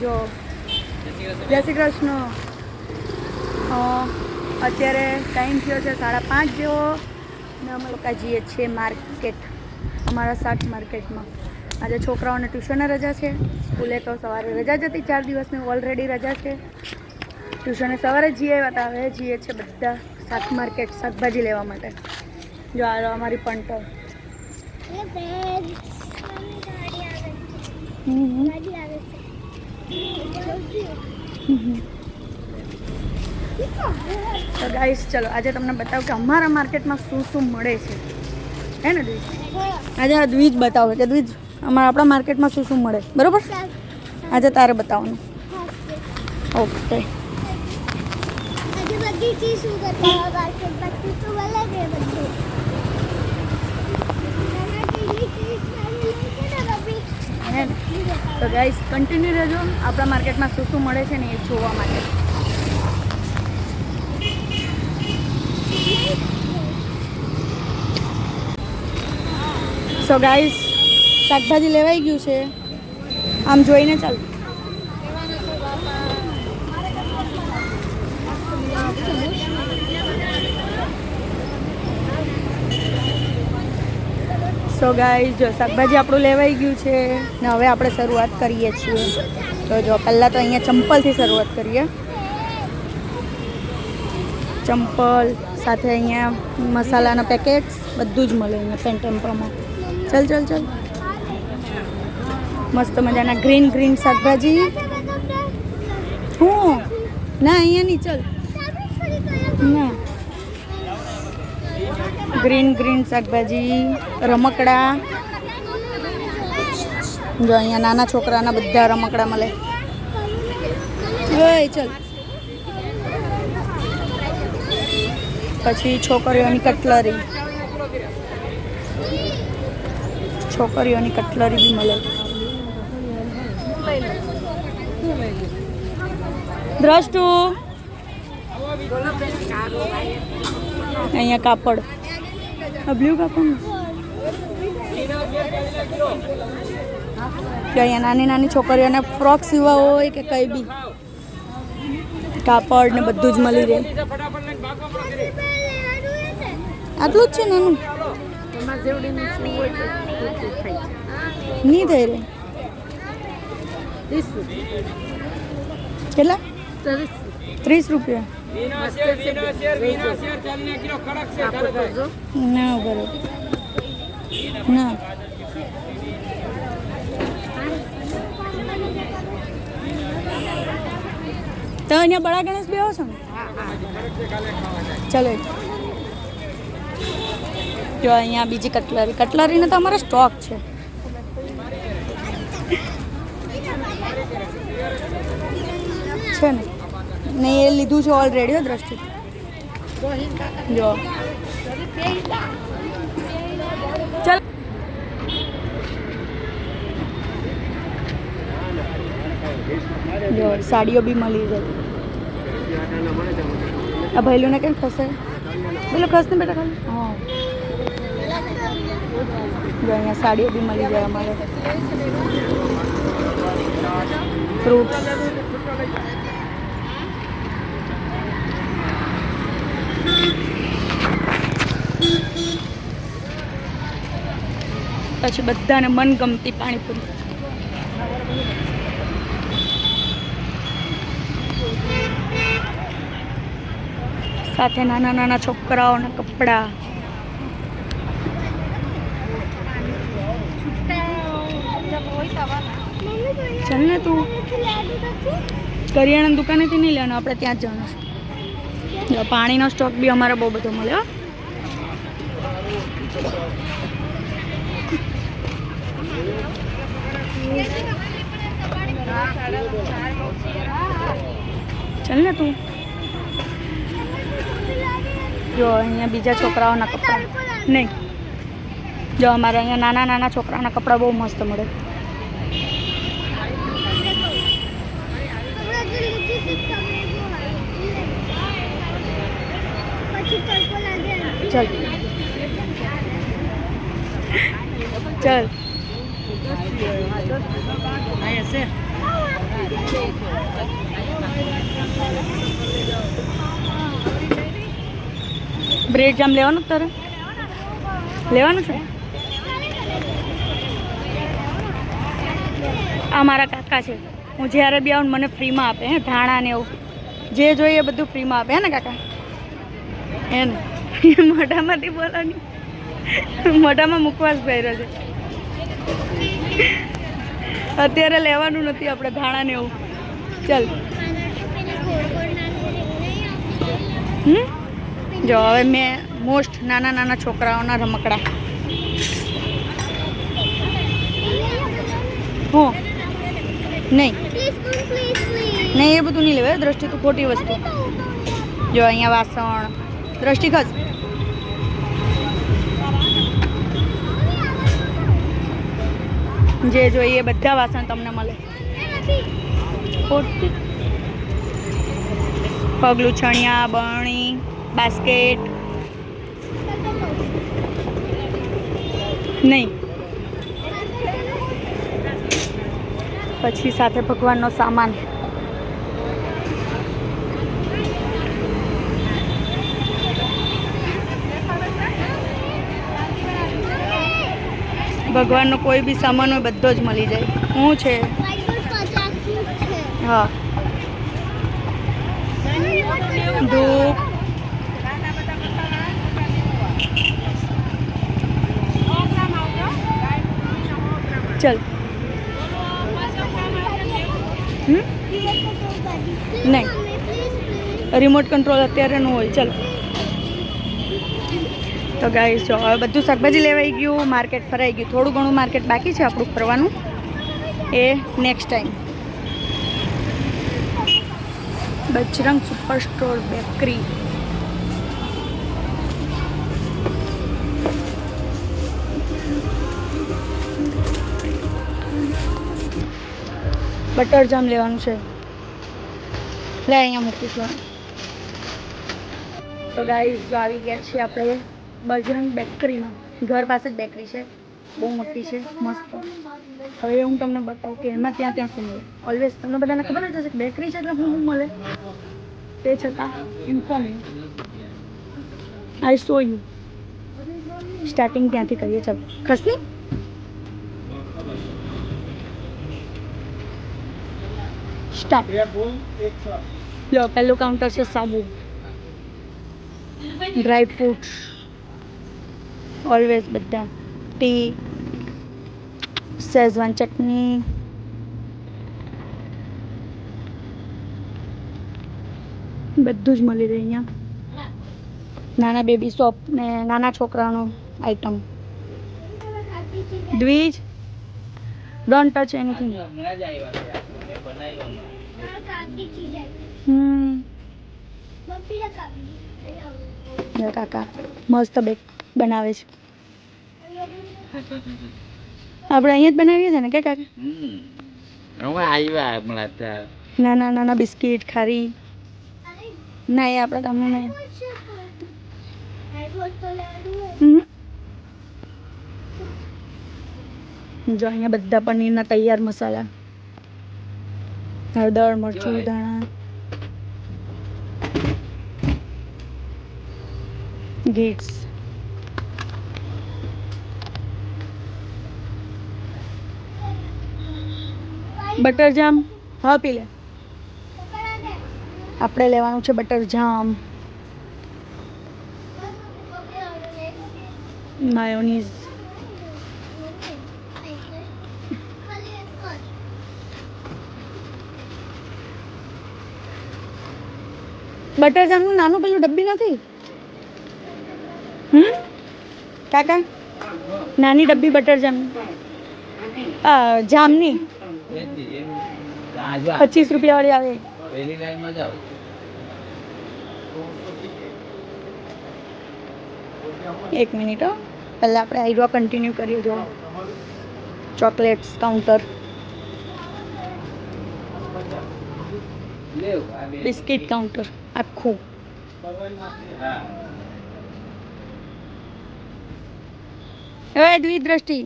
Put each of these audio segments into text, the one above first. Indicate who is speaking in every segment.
Speaker 1: જો જય શ્રી કૃષ્ણ. અત્યારે ટાઈમ થયો છે 5:30 જેવો ને અમે લોકો જઈએ છીએ માર્કેટ, અમારા શાક માર્કેટમાં. આજે છોકરાઓને ટ્યુશને રજા છે, સ્કૂલે તો સવારે રજા જ હતી, 4 દિવસની ઓલરેડી રજા છે. ટ્યુશને સવારે જઈએ આવ્યા હતા, હવે જઈએ છીએ બધા શાક માર્કેટ શાકભાજી લેવા માટે. જો આ અમારી પંટર. તો ગાઈસ ચલો આજે તમને બતાવું કે અમારા માર્કેટમાં શું શું મળે છે, હે ને દ્વિજ? આજે આ દ્વિજ બતાવો કે દ્વિજ આપણા માર્કેટમાં શું શું મળે, બરોબર? આજે તારે બતાવવાનું. ઓકે. તો ગાઈસ કન્ટિન્યુ રહેજો આપણા માર્કેટમાં શું શું મળે છે ને એ જોવા માટે. સો ગાઈસ શાકભાજી લેવાઈ ગયું છે, આમ જોઈને ચાલ. સો ગાઈસ જો શાકભાજી આપણું લેવાઈ ગયું છે ને હવે આપણે શરૂઆત કરીએ છીએ. તો જો પહેલાં તો અહીંયા ચંપલથી શરૂઆત કરીએ. ચંપલ સાથે અહીંયા મસાલાના પેકેટ્સ બધું જ મળે અહીંયા પેન્ટેમ્પોમાં. ચલ ચલ ચલ. મસ્ત મજાના ગ્રીન શાકભાજી. હું ના અહીંયા નહીં, ચલ ના. ગ્રીન શાકભાજી, રમકડા. જો અહીંયા નાના છોકરાના બધા રમકડા મળે. ઓય ચલ. પછી છોકરીઓની કટલરી બી મળે. દ્રષ્ટુ અહીંયા કાપડ, બ્લુ કાપડ. અહીંયા નાની છોકરીઓને ફ્રોક સીવવા હોય કે કંઈ બી કાપડ ને બધું જ મળી રહે. આટલું જ છે નાનું, નહીં થઈ રહે. કેટલા? 30 રૂપિયા. ના બરોબર ના. તો અહીંયા બડા ગણેશ બી આવો છો ને? ચલો. જો અહીંયા બીજી કટલરીનો તો અમારો સ્ટોક છે. ને એ લીધું છે ઓલરેડી. દ્રષ્ટિ જો ચાલ. જો સાડીઓ બી મળી જાય. આ ભાઈલું ને કેમ ખસે? પેલો ખસ ને બેટા ખાલી. હા જો અહીંયા સાડીઓ બી મળી જાય અમારે. ફ્રૂટ પછી બધાને મનગમતી પાણીપુરી. સાથે નાના છોકરાઓના કપડા. ચાલ ને તું કરિયાણાની દુકાનેથી નહીં લેવાનું, આપણે ત્યાં જ જવાનું છે. પાણીનો સ્ટોક બી અમારે બહુ બધો મળ્યો. ચાલ ને તું. જો અહીંયા બીજા છોકરાઓના કપડાં નહીં. જો અમારે અહીંયા નાના છોકરાઓના કપડાં બહુ મસ્ત મળે. ચલ ચલ. બ્રેડ જામ લેવાનું તારે લેવાનું છે? આ મારા કાકા છે, હું જ્યારે બી આવું મને ફ્રીમાં આપે હે, ધાણા ને એવું જે જોઈએ બધું ફ્રીમાં આપે હે ને કાકા? એને મોઢામાંથી બોલવાની, મોઢામાં મૂકવા જ પહેર્યો છે. અત્યારે લેવાનું નથી આપણે ધાણા ને એવું. ચાલ જો હવે મેં મોસ્ટ નાના નાના છોકરાઓના રમકડા હું નહીં નહીં એ બધું નહીં લેવાય. દ્રષ્ટિ તો ખોટી વસ્તુ. જો અહીંયા વાસણ દ્રષ્ટિ ખસ. જે જોઈએ બધા વાસણ તમને મળે. ખોટી પગલું છણિયા બરણી બાસ્કેટ નહીં. પછી સાથે ભગવાનનો સામાન. ભગવાનનો કોઈ બી સામાન હોય બધો જ મળી જાય. શું છે? હા ધૂપ ચલ નહીં રિમોટ કંટ્રોલ અત્યારે ન હોય. ચલ તો ગાઈસ જો હવે બધું શાકભાજી લેવાઈ ગયું, માર્કેટ ફરાઈ ગયું. થોડું ઘણું માર્કેટ બાકી છે આપણું ફરવાનું, એ next time. Bajrang super store bakery. Butter jam લેવાનું છે. લે અહીંયા મૂકીશું. તો ગાઈસ જો આવી ગયા છે આપણે બજરંગ બેકરીમાં. ઘર પાસે જ બેકરી છે, બહુ મોટી છે, મસ્ત. હવે હું તમને બતાવું કે એમાં ત્યાં શું મળે. ઓલવેઝ તમને બધાને ખબર જ હશે કે બેકરી છે એટલે શું મળે, તે છતાં inform I so you. Starting ત્યાંથી કરીએ. ચાલો ખસની સ્ટાર્ટ. લો પહેલું કાઉન્ટર છે સાબુ, ડ્રાય ફ્રૂટ્સ ઓલવેઝ બધા, ટી, શેઝવાન ચટણી, બધું જ મળી રહે અહીંયા. નાના બેબી શોપ ને નાના છોકરાનો item. Dwij don't touch anything. કાકા મસ્ત બેક બનાવે છે. આપણે અહીંયા જ બનાવીએ છીએ ને કે કાકા? નાના નાના બિસ્કીટ ખારી ના એ આપણા ગામનું નહીં. જો અહીંયા બધા પનીરના તૈયાર મસાલા, હળદર મરચું ધાણા, ગીટ્સ. બટર જામ હા પી લે. આપણે લેવાનું છે બટર જામ, માયોનીઝ, બટર જામનું નાનું પેલું ડબ્બી નથી કાકા? નાની ડબ્બી બટર જામ જામની 25 રૂપિયા વાળી આવે. એક મિનિટ હો, પહેલાં આપણે આઈડવા કન્ટિન્યુ કરીએ. જો ચોકલેટ્સ કાઉન્ટર, બિસ્કિટ કાઉન્ટર આખું. હવે દ્વિદ્રષ્ટિ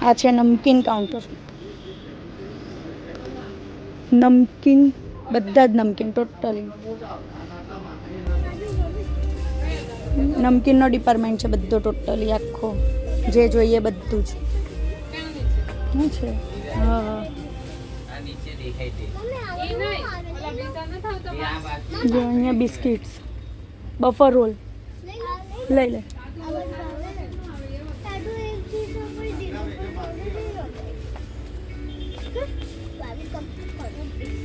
Speaker 1: આ છે નમકીન કાઉન્ટર. નમકીન બધા જ નમકીન ટોટલી. નમકીનનો ડિપાર્ટમેન્ટ છે બધો ટોટલી આખો, જે જોઈએ બધું જ. શું છે? હા, જો અહીંયા બિસ્કિટ્સ, બફર રોલ લઈ લે.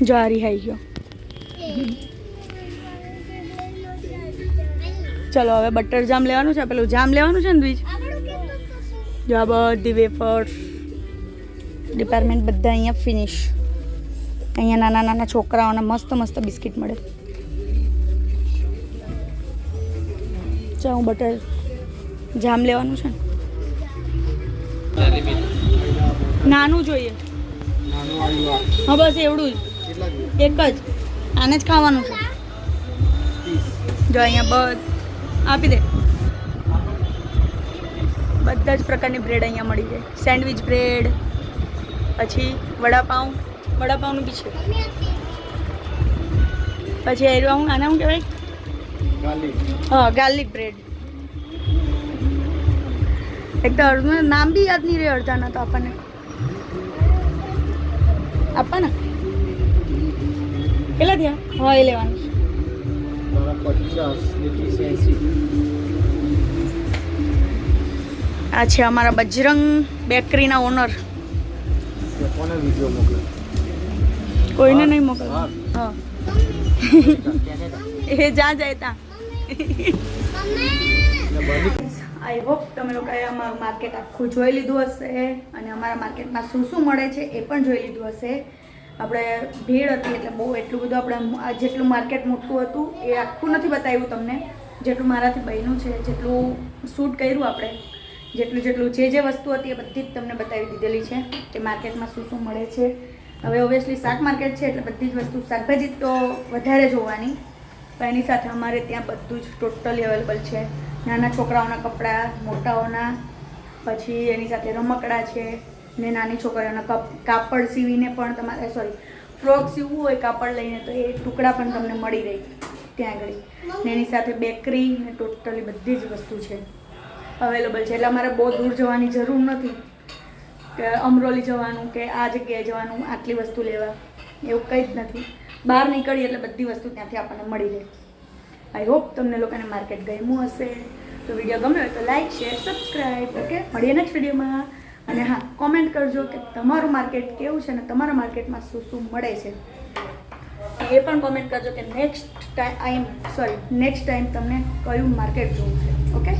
Speaker 1: જો આ રિહાઈ ગયો. ચલો હવે બટર જામ લેવાનું છે, પેલું જામ લેવાનું છે ને દ્વિજ. જો આ બધી વેફર્સ ડિપાર્ટમેન્ટ બધા અહીંયા ફિનિશ. અહીંયા નાના નાના છોકરાઓના મસ્ત મસ્ત બિસ્કિટ મળે. ચાલ હું બટર જામ લેવાનું છે ને. નાનું જોઈએ. હા બસ એવડું જ, એક જ, આને જ ખાવાનું છે. જો અહીંયા આપી દે. બધા જ પ્રકારની બ્રેડ અહીંયા મળી જાય. સેન્ડવિચ બ્રેડ, પછી વડાપાઉં, વડાપાઉંનું બી છે. પછી એરવા હું આને શું કહેવાય? હા, ગાર્લિક બ્રેડ. એક તો અડધું નામ બી યાદ નહીં રહે અડધાના તો આપણને. આપવાના કેટલા થયા? હા, એ લેવાનું છે. આ છે અમારા બજરંગ બેકરીના ઓનર. કોઈને નહીં મોકલ. હા એ જ્યાં જાય ત્યાં. આઈ હોપ તમે લોકોએ અમારું માર્કેટ આખું જોઈ લીધું હશે અને અમારા માર્કેટમાં શું શું મળે છે એ પણ જોઈ લીધું હશે. આપણે ભીડ હતી એટલે બહુ એટલું બધું આપણે જેટલું માર્કેટ મોટું હતું એ આખું નથી બતાવ્યું તમને. જેટલું મારાથી બન્યું છે, જેટલું શૂટ કર્યું આપણે, જેટલું જે વસ્તુ હતી એ બધી જ તમને બતાવી દીધેલી છે કે માર્કેટમાં શું શું મળે છે. હવે ઓબ્વિયસલી શાક માર્કેટ છે એટલે બધી જ વસ્તુ, શાકભાજી તો વધારે જોવાની, પણ એની સાથે અમારે ત્યાં બધું જ ટોટલી અવેલેબલ છે. નાના છોકરાઓના કપડાં, મોટાઓના, પછી એની સાથે રમકડા છે ને નાની છોકરીઓના કાપડ સીવીને પણ તમારે ફ્રોક સીવવું હોય કાપડ લઈને તો એ ટુકડા પણ તમને મળી રહે ત્યાં આગળ. ને એની સાથે બેકરી ને ટોટલી બધી જ વસ્તુ છે અવેલેબલ છે. એટલે અમારે બહુ દૂર જવાની જરૂર નથી કે અમરોલી જવાનું કે આ જગ્યાએ જવાનું આટલી વસ્તુ લેવા, એવું કંઈ જ નથી. બહાર નીકળીએ એટલે બધી વસ્તુ ત્યાંથી આપણને મળી રહે. આઈ હોપ તમને લોકોને માર્કેટ ગમ્યું હશે. તો વિડીયો ગમ્યો હોય તો લાઈક, શેર, સબસ્ક્રાઈબ. ઓકે, મળીએ નેક્સ્ટ વિડીયોમાં. અને હા, કોમેન્ટ કરજો કે તમારું માર્કેટ કેવું છે અને તમારા માર્કેટમાં શું શું મળે છે એ પણ કોમેન્ટ કરજો કે નેક્સ્ટ ટાઈમ તમને કયું માર્કેટ જોવું છે. ઓકે.